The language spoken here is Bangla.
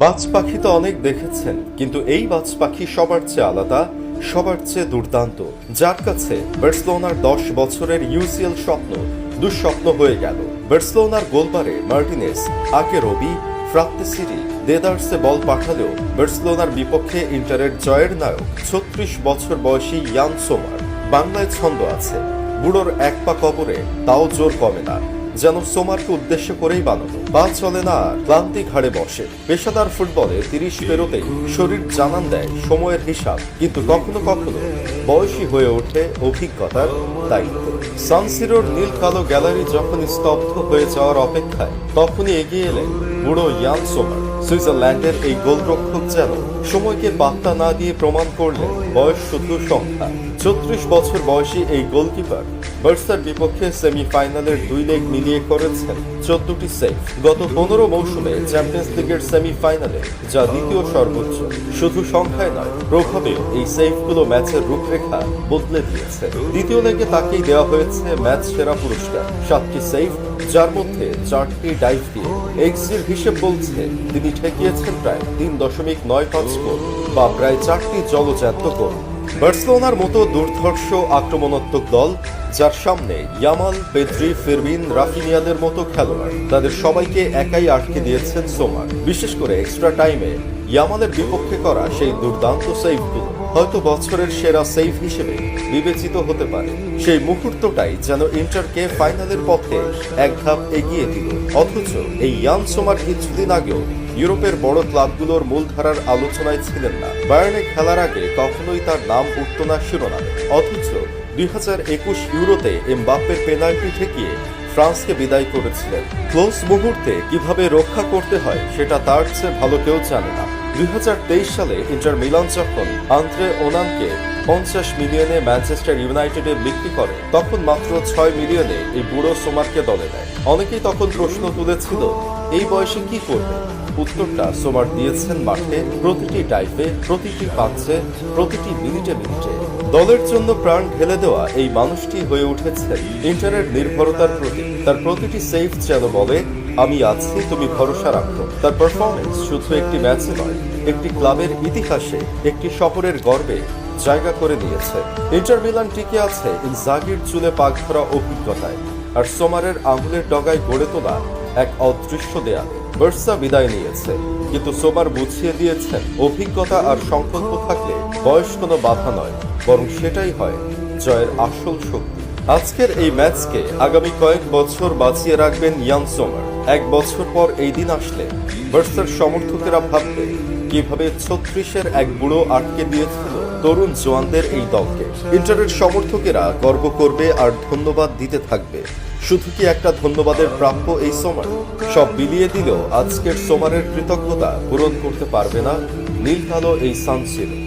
বাজ পাখি তো অনেক দেখেছেন, কিন্তু এই বাজ পাখি সবার চেয়ে আলাদা, সবার চেয়ে দুর্দান্ত, যার কাছে বার্সেলোনার 10 বছরের ইউসিএল স্বপ্ন দুঃস্বপ্ন হয়ে গেল। বার্সেলোনার গোলবারে মার্টিনেস, আগে রবি, ফ্রাত্তেসিরি, দেদার্সে বল পাঠালেও বার্সেলোনার বিপক্ষে ইন্টারের জয়ের নায়ক 36 বছর বয়সী ইয়ান সোমার। বাংলায় ছন্দ আছে, বুড়োর এক পা কবরে তাও জোর কমে না, যেন সোমারকে উদ্দেশ্য করেই বানানো। পা চলে না আর, ক্লান্তি ঘাড়ে বসে। পেশাদার ফুটবলে 30 পেরোতেই শরীর জানান দেয় সময়ের হিসাব, কিন্তু কখনো কখনো বয়সী হয়ে ওঠে অভিজ্ঞতার দায়িত্ব। সান সিরোর নীল কালো গ্যালারি যখন স্তব্ধ হয়ে যাওয়ার অপেক্ষায়, তখনই এগিয়ে এলেন বুড়ো ইয়ান সোমার। সুইজারল্যান্ডের এই গোলরক্ষক যেন সময়কে পাত্তা না দিয়ে প্রমাণ করলেন বয়স শুধু সংখ্যা। 36 বছর বয়সী এই গোলকিপার বার্সার বিপক্ষে সেমিফাইনালের 2 লেগ মিলিয়ে করেছেন 14টি সেভ। গত 15 মৌসুমে চ্যাম্পিয়ন্স লিগের সেমিফাইনালে, যা দ্বিতীয় সর্বোচ্চ। শুধু সংখ্যায় নয়, প্রভাবেও এই সেভগুলো ম্যাচের রূপরেখা বদলে দিয়েছে। দ্বিতীয় লেগে তাকেই দেওয়া হয়েছে ম্যাচ সেরা পুরস্কার, 7টি সেভ, যার মধ্যে 4টি ডাইভ দিয়ে। এক্সজির হিসেব বলছে তিনি ঠেকিয়েছেন প্রায় 3.95 গোল, বা প্রায় 4টি জলজ্যান্ত গোল। বার্সেলোনার মতো দুর্ধর্ষ আক্রমণাত্মক দল, যার সামনে ইয়ামাল, পেদ্রি, ফেরমিন, রাফিনিয়াদের মতো খেলোয়াড়, তাদের সবাইকে একাই আটকে দিয়েছেন সোমার। বিশেষ করে এক্সট্রা টাইমে ইয়ামালের বিপক্ষে করা সেই দুর্দান্ত সেভগুলো হয়তো বছরের সেরা সেভ হিসেবে বিবেচিত হতে পারে। সেই মুহূর্তটাই যেন ইন্টারকে ফাইনালের পথে এক ধাপ এগিয়ে দিল। অথচ এই ইয়ান সোমার কিছুদিন আগেও ইউরোপের বড় ক্লাবগুলোর মূলধারার আলোচনায় ছিলেন না। বায়ার্নে খেলার আগে কখনোই তার নাম উঠত না শিরোনামে। অথচ 2021 ইউরোতে এমবাপ্পের পেনাল্টি ঠেকিয়ে ফ্রান্সকে বিদায় করেছিলেন। ক্লোজ মুহূর্তে কিভাবে রক্ষা করতে হয় সেটা তার চেয়ে ভালো কেউ জানে না। 2023 সালে ইন্টার মিলান যখন আন্দ্রে ওনানকে 50 মিলিয়নে ম্যানচেস্টার ইউনাইটেডে বিক্রি করে, তখন মাত্র 6 মিলিয়নে এই বুড়ো সোমারকে দলে নেয়। অনেকেই তখন প্রশ্ন তুলেছিল, এই বয়সে কি করবে? উত্তরটা সোমার দিয়েছেন মাঠে, প্রতিটি ডাইভে, প্রতিটি পাঞ্চে, প্রতিটি মিনিটে মিনিটে। দলের জন্য প্রাণ ঢেলে দেওয়া এই মানুষটি হয়ে উঠেছেন ইন্টারের নির্ভরতার প্রতীক। তার প্রতিটি সেভ যেন বলে, আমি আছি, তুমি ভরসা রাখো। তার পারফরমেন্স শুধু একটি ম্যাচে নয়, একটি ক্লাবের ইতিহাসে, একটি শহরের গর্বে জায়গা করে নিয়েছে। ইন্টার মিলান টিকে আছে ইনজাগির চুলে পাক ধরা অভিজ্ঞতায়, আর সোমারের আঙুলের ডগায় গড়ে তোলা এক অদৃশ্য দেয়ালে। বার্সা বিদায় নিয়েছে, কিন্তু সোমার বুঝিয়ে দিয়েছেন অভিজ্ঞতা আর সংকল্প থাকলে বয়স কোনো বাধা নয়, বরং সেটাই হয় জয়ের আসল শক্তি। আজকের এই ম্যাচকে আগামী কয়েক বছর বাঁচিয়ে রাখবেন ইয়ান সোমার। 1 বছর পর এই দিন আসলে বার্সার সমর্থকেরা ভাববে কিভাবে 36-এর এক বুড়ো আটকে দিয়েছিল তরুণ জোয়ানদের এই দলকে। ইন্টারের সমর্থকেরা গর্ব করবে আর ধন্যবাদ দিতে থাকবে। শুধু কি একটা ধন্যবাদের প্রাপ্য এই সোমার? সব বিলিয়ে দিলেও আজকের সোমারের কৃতজ্ঞতা পূরণ করতে পারবে না নীল কালো এই সান সিরো।